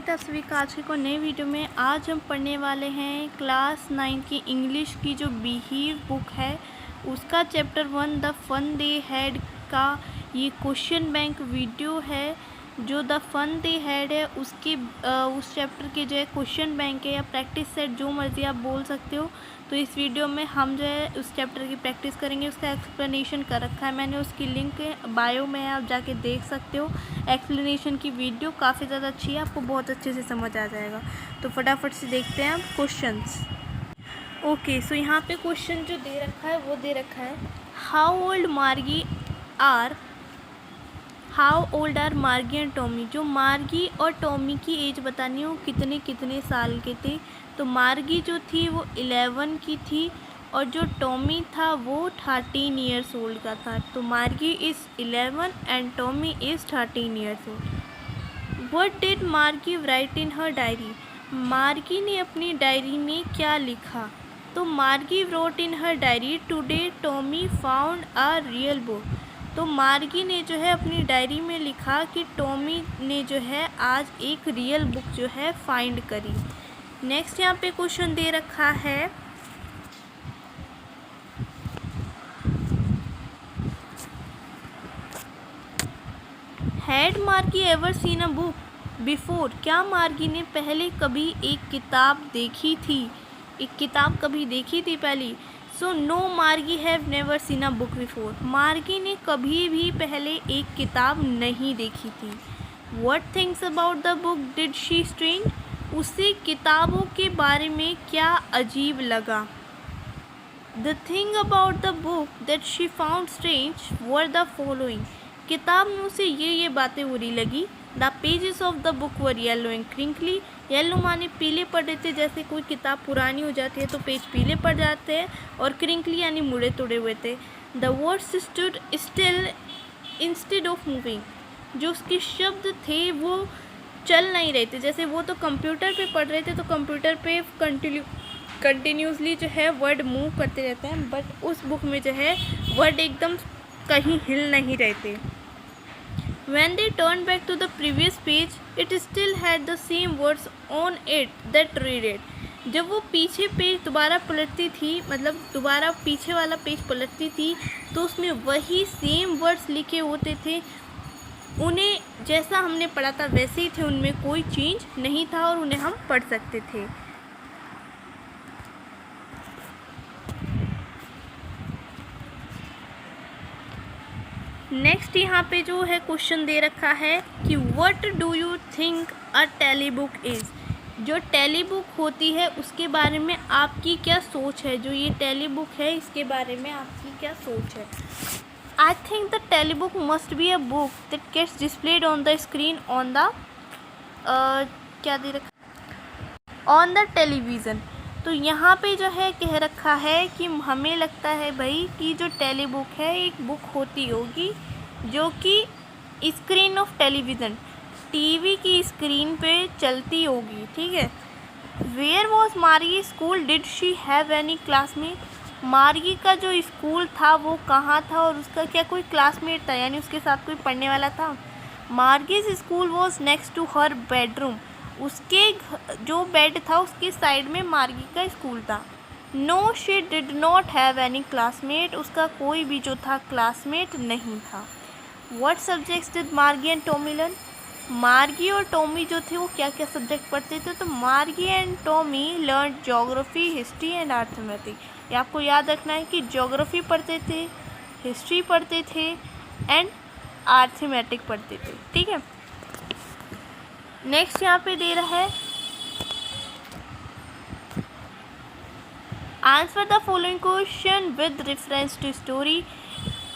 आप सभी का आज की नई वीडियो में। आज हम पढ़ने वाले हैं क्लास 9 की इंग्लिश की जो बिहेव बुक है उसका chapter 1 the fun they had का ये क्वेश्चन बैंक वीडियो है। जो द फन दे हैड है उसके उस चैप्टर के जो है क्वेश्चन बैंक है या प्रैक्टिस सेट जो मर्ज़ी आप बोल सकते हो। तो इस वीडियो में हम जो है उस चैप्टर की प्रैक्टिस करेंगे। उसका एक्सप्लेनेशन कर रखा है मैंने, उसकी लिंक बायो में है, आप जाके देख सकते हो। एक्सप्लेनेशन की वीडियो काफ़ी ज़्यादा अच्छी है, आपको बहुत अच्छे से समझ आ जाएगा। तो फटाफट से देखते हैं अब क्वेश्चंस। ओके, सो यहाँ पे क्वेश्चन जो दे रखा है वो दे रखा है हाउ ओल्ड आर मार्गी एंड टॉमी। जो मार्गी और टॉमी की एज बतानी हो कितने कितने साल के थे। तो मार्गी जो थी वो 11 की थी और जो टॉमी था वो 13 ईयर्स ओल्ड का था। तो मार्गी is 11 and Tommy is 13 years old. What did मार्गी राइट इन हर डायरी। मार्गी ने अपनी डायरी में क्या लिखा। तो मार्गी wrote in her diary today Tommy found a real book. तो मार्गी ने जो है अपनी डायरी में लिखा कि टॉमी ने जो है आज एक रियल बुक जो है फाइंड करी। नेक्स्ट यहाँ पे क्वेश्चन दे रखा है हैड मार्गी ever seen a book before. क्या मार्गी ने पहले कभी एक किताब देखी थी, एक किताब कभी देखी थी पहली। सो नो मार्गी have never seen a book before. मार्गी ने कभी भी पहले एक किताब नहीं देखी थी। What things about the book did she strange. उसे किताबों के बारे में क्या अजीब लगा। The thing about the book that she found strange were the following. किताब में उसे ये बातें बुरी लगी। The pages of the book were yellow and crinkly. Yellow माने पीले पड़ रहे थे, जैसे कोई किताब पुरानी हो जाती है तो पेज पीले पड़ जाते हैं, और क्रिंकली यानी मुड़े तोड़े हुए थे। The words stood still instead of moving. जो उसके शब्द थे वो चल नहीं रहे थे, जैसे वो तो कंप्यूटर पे पढ़ रहे थे तो कंप्यूटर पे कंटिन्यूसली जो है वर्ड मूव करते रहते हैं, बट उस बुक में जो है वर्ड एकदम कहीं हिल नहीं रहे थे। When they turned back to the previous page, it still had the same words on it that read it. जब वो पीछे पेज दोबारा पलटती थी, मतलब दोबारा पीछे वाला पेज पलटती थी, तो उसमें वही सेम वर्ड्स लिखे होते थे। उन्हें जैसा हमने पढ़ा था वैसे ही थे, उनमें कोई चेंज नहीं था और उन्हें हम पढ़ सकते थे। नेक्स्ट यहाँ पे जो है क्वेश्चन दे रखा है कि what do you think a telebook is. जो टेली बुक होती है उसके बारे में आपकी क्या सोच है। जो ये टेली बुक है इसके बारे में आपकी क्या सोच है। I think the telebook must be a book that gets displayed on the screen on the क्या दे रखा ऑन द टेलीविज़न। तो यहाँ पे जो है कह रखा है कि हमें लगता है भाई कि जो टेली बुक है एक बुक होती होगी जो कि स्क्रीन ऑफ टेलीविज़न, टीवी की स्क्रीन पे चलती होगी, ठीक है। वेयर वॉज मार्गी school did she have any classmate. मार्गी का जो स्कूल था वो कहाँ था और उसका क्या कोई क्लासमेट था, यानी उसके साथ कोई पढ़ने वाला था। Margie's school was next to her bedroom. उसके जो बेड था उसके साइड में मार्गी का स्कूल था। No she did not have any classmate. उसका कोई भी जो था क्लासमेट नहीं था। What subjects did Margie and Tommy learn. Margie और टॉमी जो थे वो क्या क्या सब्जेक्ट पढ़ते थे। तो मार्गी and Tommy learn geography, history and arithmetic. ये आपको याद रखना है कि ज्योग्राफी पढ़ते थे, हिस्ट्री पढ़ते थे एंड अर्थमेटिक पढ़ते थे, ठीक है। नेक्स्ट यहाँ पे दे रहा है answer the following question with reference to story.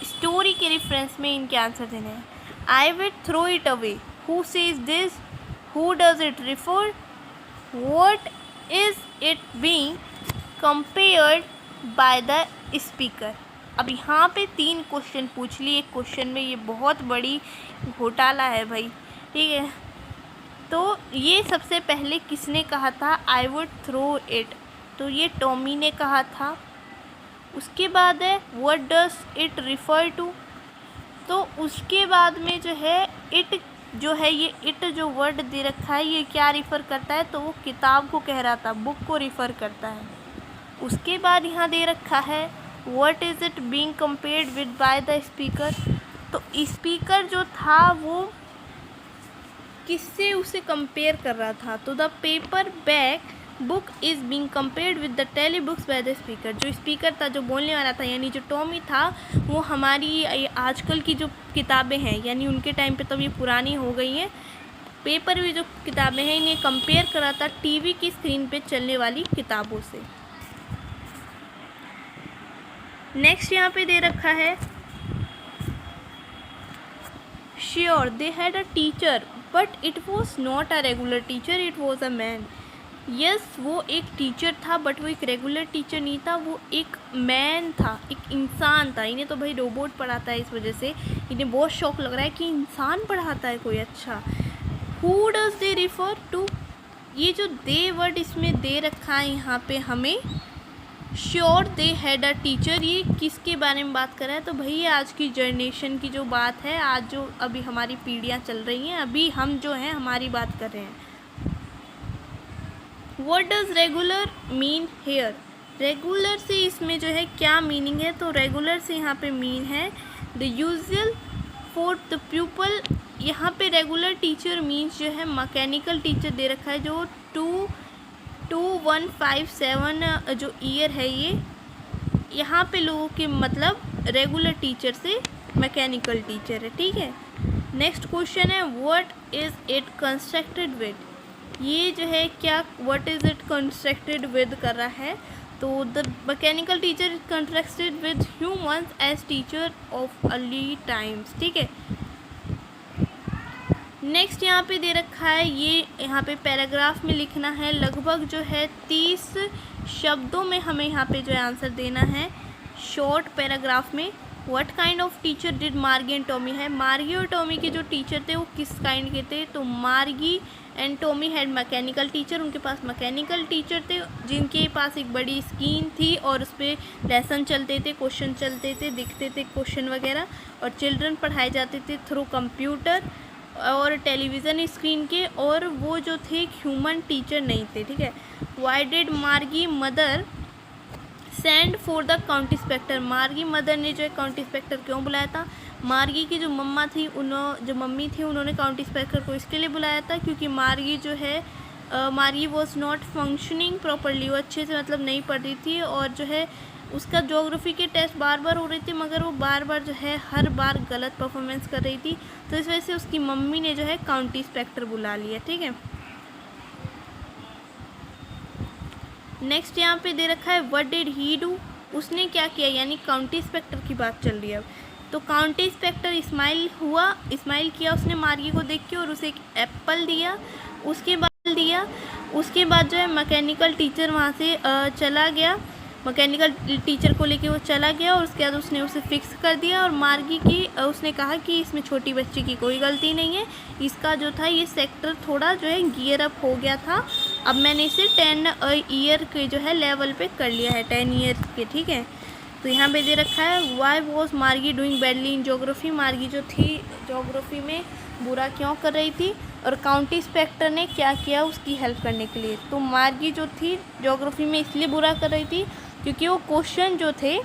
Story के रेफरेंस में इनके आंसर देने हैं। I will throw it away, who says this, who does it refer, what is it being compared by the speaker. अब यहाँ पे 3 question पूछ लिए एक क्वेश्चन में, ये बहुत बड़ी घोटाला है भाई, ठीक है। तो ये सबसे पहले किसने कहा था आई वुड थ्रो इट, तो ये टॉमी ने कहा था। उसके बाद है what does it refer to, तो उसके बाद में जो है इट जो है ये इट जो वर्ड दे रखा है ये क्या रिफ़र करता है, तो वो किताब को कह रहा था, बुक को रिफ़र करता है। उसके बाद यहाँ दे रखा है what is it being compared with by the speaker. तो स्पीकर जो था वो किससे उसे कंपेयर कर रहा था, तो the paperback book is being compared with the telebooks by the speaker. जो स्पीकर था, जो बोलने वाला था, यानी जो टॉमी था, वो हमारी आजकल की जो किताबें हैं, यानी उनके टाइम पे तो ये पुरानी हो गई हैं, पेपर भी जो किताबें हैं इन्हें कंपेयर करा था टीवी की स्क्रीन पे चलने वाली किताबों से। नेक्स्ट यहाँ पे दे रखा है sure they had a teacher but it was not a regular teacher, it was a man. Yes, वो एक टीचर था बट वो एक रेगुलर टीचर नहीं था, वो एक मैन था, एक इंसान था। इन्हें तो भाई रोबोट पढ़ाता है, इस वजह से इन्हें बहुत शौक लग रहा है कि इंसान पढ़ाता है कोई। अच्छा, who does they refer to, ये जो दे वर्ड इसमें दे रखा है यहाँ पे हमें, sure they had a teacher, ये किसके बारे में बात कर रहा है, तो भैया आज की जनरेशन की जो बात है, आज जो अभी हमारी पीढ़ियाँ चल रही हैं, अभी हम जो हैं हमारी बात कर रहे हैं। What does regular mean here? Regular से इसमें जो है क्या मीनिंग है, तो रेगुलर से यहाँ पे मीन है the usual for the pupal. यहाँ पे रेगुलर टीचर मीन्स जो है मैकेनिकल टीचर दे रखा है, जो 2157 जो ईयर है ये, यहाँ पे लोगों के मतलब रेगुलर टीचर से मैकेनिकल टीचर है, ठीक है। नेक्स्ट क्वेश्चन है what is it constructed with, ये जो है क्या what is it constructed with कर रहा है, तो the mechanical teacher is constructed with humans as teacher of early times, ठीक है। नेक्स्ट यहाँ पे दे रखा है, ये यहाँ पे पैराग्राफ में लिखना है, लगभग जो है 30 शब्दों में हमें यहाँ पे जो है आंसर देना है शॉर्ट पैराग्राफ में। What kind of teacher did Margie and Tommy है, मार्गी और टॉमी के जो टीचर थे वो किस काइंड के थे, तो मार्गी and Tommy had mechanical teacher, उनके पास मैकेनिकल टीचर थे जिनके पास एक बड़ी स्क्रीन थी और उस पर लेसन चलते थे, क्वेश्चन चलते थे, दिखते थे क्वेश्चन वगैरह, और चिल्ड्रन पढ़ाए जाते थे थ्रू कंप्यूटर और टेलीविज़न स्क्रीन के, और वो जो थे ह्यूमन टीचर नहीं थे, ठीक है। वाई डिड मार्गी mother send for the county inspector, मार्गी मदर ने जो है काउंटी इंस्पेक्टर क्यों बुलाया था, मार्गी की जो मम्मा थी जो मम्मी थी उन्होंने काउंटी इंस्पेक्टर को इसके लिए बुलाया था क्योंकि मार्गी जो है मार्गी वॉज नॉट फंक्शनिंग प्रॉपरली, वो अच्छे से मतलब नहीं पढ़ रही थी, और जो है उसका ज्योग्राफी के टेस्ट बार बार हो रहे थे मगर वो बार बार जो है हर बार गलत परफॉर्मेंस कर रही थी, तो इस वजह से उसकी मम्मी ने जो है काउंटी इंस्पेक्टर बुला लिया, ठीक है। नेक्स्ट यहाँ पे दे रखा है व्हाट डिड ही डू, उसने क्या किया, यानी काउंटी इंस्पेक्टर की बात चल रही है अब, तो काउंटी इंस्पेक्टर स्माइल किया उसने मार्गी को देख के और उसे एक एप्पल दिया, उसके बाद जो है मैकेनिकल टीचर वहाँ से चला गया, मैकेनिकल टीचर को लेके वो चला गया और उसके बाद उसने उसे फिक्स कर दिया, और मार्गी की उसने कहा कि इसमें छोटी बच्ची की कोई गलती नहीं है, इसका जो था ये सेक्टर थोड़ा जो है गियर अप हो गया था, अब मैंने इसे 10 ईयर के जो है लेवल पे कर लिया है, 10 ईयर के, ठीक है। तो यहाँ पे दे रखा है वाई वॉज मार्गी डूइंग बैडली इन जोग्राफी, मार्गी जो थी जोग्राफी में बुरा क्यों कर रही थी, और काउंटी इंस्पेक्टर ने क्या किया उसकी हेल्प करने के लिए, तो मार्गी जो थी जोग्राफी में इसलिए बुरा कर रही थी क्योंकि वो क्वेश्चन जो थे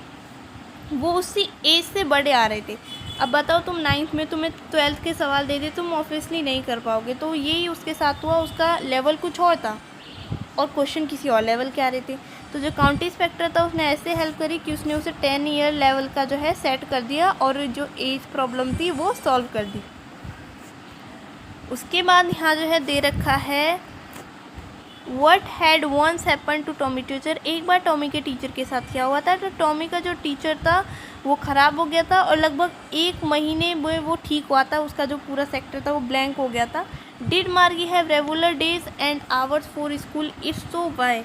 वो उसी एज से बड़े आ रहे थे। अब बताओ तुम 9th में तुम्हें 12th के सवाल दे दे, तुम ऑब्वियसली नहीं कर पाओगे, तो यही उसके साथ हुआ, उसका लेवल कुछ और था और क्वेश्चन किसी और लेवल के आ रहे थे, तो जो काउंटी इंस्पेक्टर था उसने ऐसे हेल्प करी कि उसने उसे 10 ईयर लेवल का जो है सेट कर दिया और जो एज प्रॉब्लम थी वो सॉल्व कर दी। उसके बाद यहाँ जो है दे रखा है What had once happened to Tommy teacher, एक बार टॉमी के टीचर के साथ क्या हुआ था, तो टॉमी का जो टीचर था वो ख़राब हो गया था और लगभग 1 महीने में वो ठीक हुआ था, उसका जो पूरा सेक्टर था वो ब्लैंक हो गया था। Did Margie have regular days and hours for school, if so why,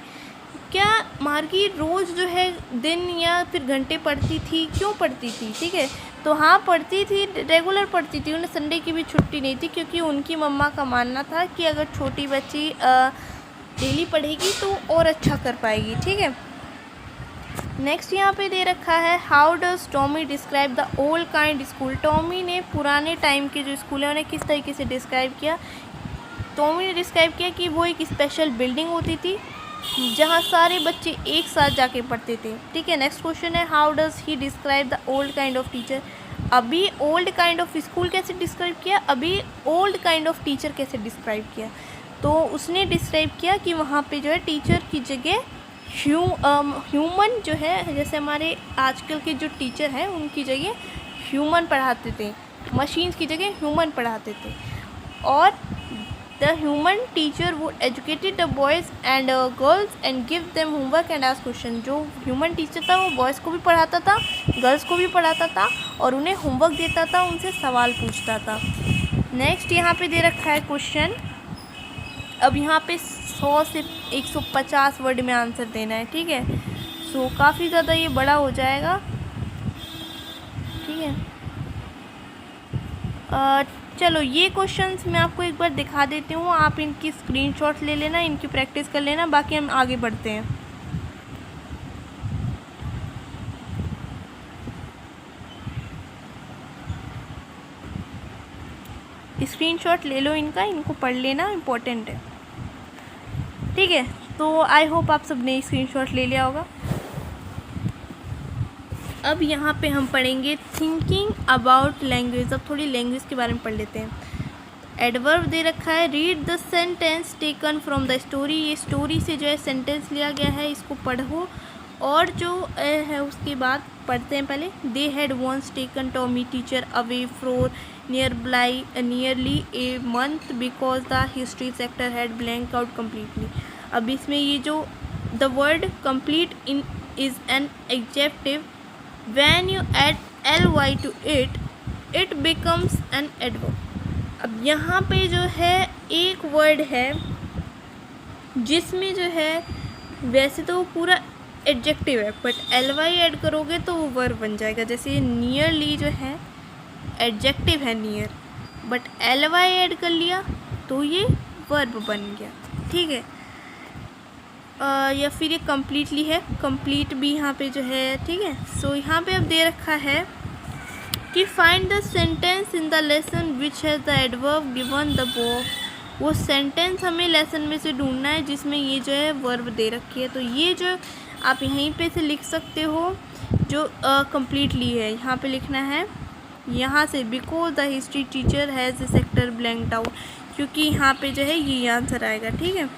क्या मार्गी रोज़ जो है दिन या फिर घंटे पढ़ती थी, क्यों पढ़ती थी, ठीक है। तो हाँ पढ़ती थी, रेगुलर पढ़ती थी, उन्हें संडे की भी छुट्टी नहीं थी क्योंकि उनकी मम्मा का मानना था कि अगर छोटी बच्ची डेली पढ़ेगी तो और अच्छा कर पाएगी, ठीक है। नेक्स्ट यहाँ पे दे रखा है how does Tommy describe the old kind school. Tommy ने पुराने टाइम के जो स्कूल है उन्हें किस तरीके से डिस्क्राइब किया। टॉमी ने डिस्क्राइब किया कि वो एक स्पेशल बिल्डिंग होती थी जहाँ सारे बच्चे एक साथ जाके पढ़ते थे। ठीक है, नेक्स्ट क्वेश्चन है how does he describe the old kind of teacher. अभी ओल्ड काइंड ऑफ स्कूल कैसे डिस्क्राइब किया, अभी ओल्ड काइंड ऑफ टीचर कैसे डिस्क्राइब किया। तो उसने डिस्क्राइब किया कि वहाँ पे जो है टीचर की जगह ह्यूमन जो है, जैसे हमारे आजकल के जो टीचर हैं उनकी जगह ह्यूमन पढ़ाते थे, मशीन्स की जगह ह्यूमन पढ़ाते थे। और the human teacher would educated the boys and girls and give them homework and ask question. जो ह्यूमन टीचर था वो बॉयज़ को भी पढ़ाता था, गर्ल्स को भी पढ़ाता था और उन्हें होमवर्क देता था, उनसे सवाल पूछता था। नेक्स्ट यहाँ पे दे रखा है क्वेश्चन। अब यहाँ पे 100 से 150 वर्ड में आंसर देना है। ठीक है, सो काफ़ी ज़्यादा ये बड़ा हो जाएगा। ठीक है, चलो ये क्वेश्चंस मैं आपको एक बार दिखा देती हूँ, आप इनकी स्क्रीनशॉट ले लेना, इनकी प्रैक्टिस कर लेना, बाकी हम आगे बढ़ते हैं। स्क्रीनशॉट ले लो इनका, इनको पढ़ लेना, इम्पोर्टेंट है। ठीक है, तो आई होप आप सब ने स्क्रीनशॉट ले लिया होगा। अब यहाँ पे हम पढ़ेंगे थिंकिंग अबाउट लैंग्वेज। अब थोड़ी लैंग्वेज के बारे में पढ़ लेते हैं। एडवर्ब दे रखा है read the sentence taken from the story. ये स्टोरी से जो है सेंटेंस लिया गया है, इसको पढ़ो। और जो है उसके बाद पढ़ते हैं पहले। They had once taken Tommy teacher away for nearly a month because the history sector had blank out completely. अब इसमें ये जो the word complete in is an adjective. When you add ly to it, it becomes an adverb. अब यहाँ पे जो है एक वर्ड है जिसमें जो है वैसे तो वो पूरा एडजेक्टिव है, बट ly ऐड करोगे तो वो वर्ब बन जाएगा। जैसे ये नियरली जो है एडजेक्टिव है नियर, बट ly ऐड कर लिया तो ये वर्ब बन गया। ठीक है, या फिर ये कम्प्लीटली है, कंप्लीट भी यहाँ पे जो है। ठीक है, सो यहाँ पे अब दे रखा है कि find the sentence in the lesson which has the adverb given the verb. वो सेंटेंस हमें लेसन में से ढूंढना है जिसमें ये जो है वर्ब दे रखी है। तो ये जो आप यहीं पे से लिख सकते हो जो कम्प्लीटली है, यहाँ पे लिखना है यहाँ से because the history teacher has the sector blanked out, क्योंकि यहाँ पे जो है ये आंसर आएगा। ठीक है,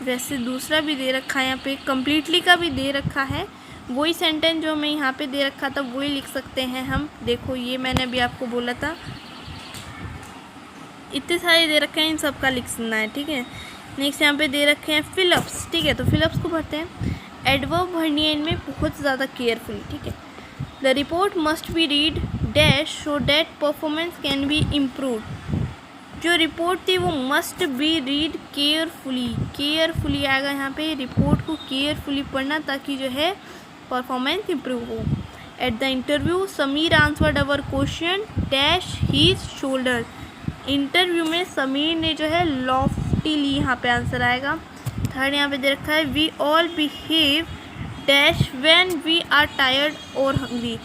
वैसे दूसरा भी दे रखा है यहाँ पे, कम्प्लीटली का भी दे रखा है। वही सेंटेंस जो हमें यहाँ पे दे रखा था वही लिख सकते हैं हम। देखो ये मैंने अभी आपको बोला था, इतने सारे दे रखे हैं, इन सब का लिखना है। ठीक है, नेक्स्ट यहाँ पे दे रखे हैं फिलअप्स। ठीक है, तो फिलअप्स को पढ़ते हैं। एडवर्ब भरनी है इनमें बहुत ज़्यादा केयरफुली। ठीक है, the report must be read dash so that performance can be improve. जो रिपोर्ट थी वो मस्ट बी रीड केयरफुली आएगा यहाँ पे। रिपोर्ट को केयरफुली पढ़ना ताकि जो है परफॉर्मेंस इम्प्रूव हो। At the interview Sameer answered our question dash his shoulder. Interview में समीर ने जो है लॉफ्टीली यहाँ पे आंसर आएगा। थर्ड यहाँ पे दे रखा है we all behave dash when we are tired और हंग्री।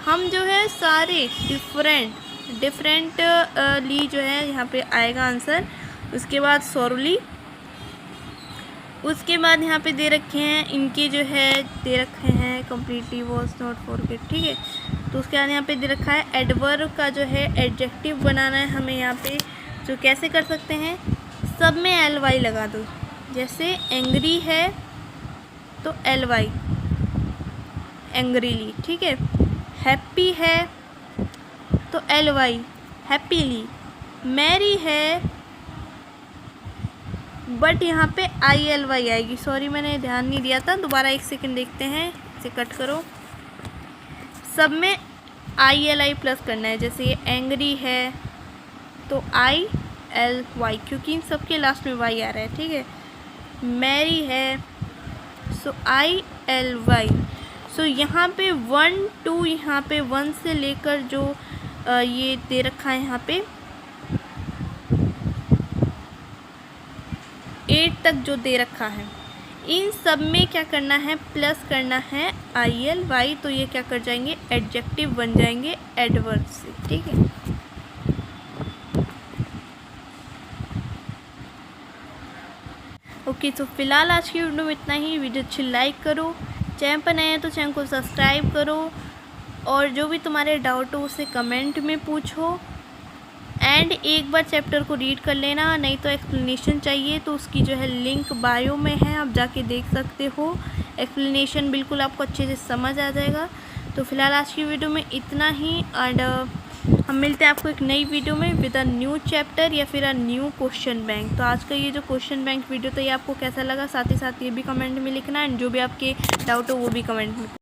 हम जो है सारे डिफरेंट ली जो है यहाँ पे आएगा आंसर। उसके बाद सॉरली, उसके बाद यहाँ पे दे रखे हैं इनके जो है दे रखे हैं कम्प्लीटली वॉज नॉट फॉरगेट। ठीक है, तो उसके बाद यहाँ पे दे रखा है एडवर्ब का जो है एडजेक्टिव बनाना है हमें यहाँ पे। जो कैसे कर सकते हैं, सब में ly लगा दो। जैसे एंग्री है तो ly एंग्रीली। ठीक है, हैप्पी है तो ly हैप्पीली। मैरी है बट यहाँ पे ILY आएगी। सॉरी मैंने ध्यान नहीं दिया था, दोबारा एक सेकंड देखते हैं, इसे कट करो। सब में ILI प्लस करना है। जैसे ये एंग्री है तो ILY, क्योंकि इन सब के लास्ट में Y आ रहा है। ठीक है, मैरी है सो ILY। सो यहाँ पे 1 2 यहाँ पे 1 से लेकर जो ये दे रखा है यहाँ पे 8 तक जो दे रखा है, इन सब में क्या करना है, प्लस करना है ILY, तो ये क्या कर जाएंगे, एडजेक्टिव बन जाएंगे एडवर्ब से, ठीक है। ओके, तो फिलहाल आज की वीडियो में इतना ही। वीडियो अच्छी लाइक करो, चैनल पर नए हैं तो चैनल को सब्सक्राइब करो, और जो भी तुम्हारे डाउट हो उसे कमेंट में पूछो। एंड एक बार चैप्टर को रीड कर लेना, नहीं तो एक्सप्लेनेशन चाहिए तो उसकी जो है लिंक बायो में है, आप जाके देख सकते हो। एक्सप्लेनेशन बिल्कुल आपको अच्छे से समझ आ जाएगा। तो फिलहाल आज की वीडियो में इतना ही, एंड हम मिलते हैं आपको एक नई वीडियो में विद अ न्यू चैप्टर या फिर अ न्यू क्वेश्चन बैंक। तो आज का ये जो क्वेश्चन बैंक वीडियो था ये आपको कैसा लगा, साथ ही साथ ये भी कमेंट में लिखना, एंड जो भी आपके डाउट हो वो भी कमेंट में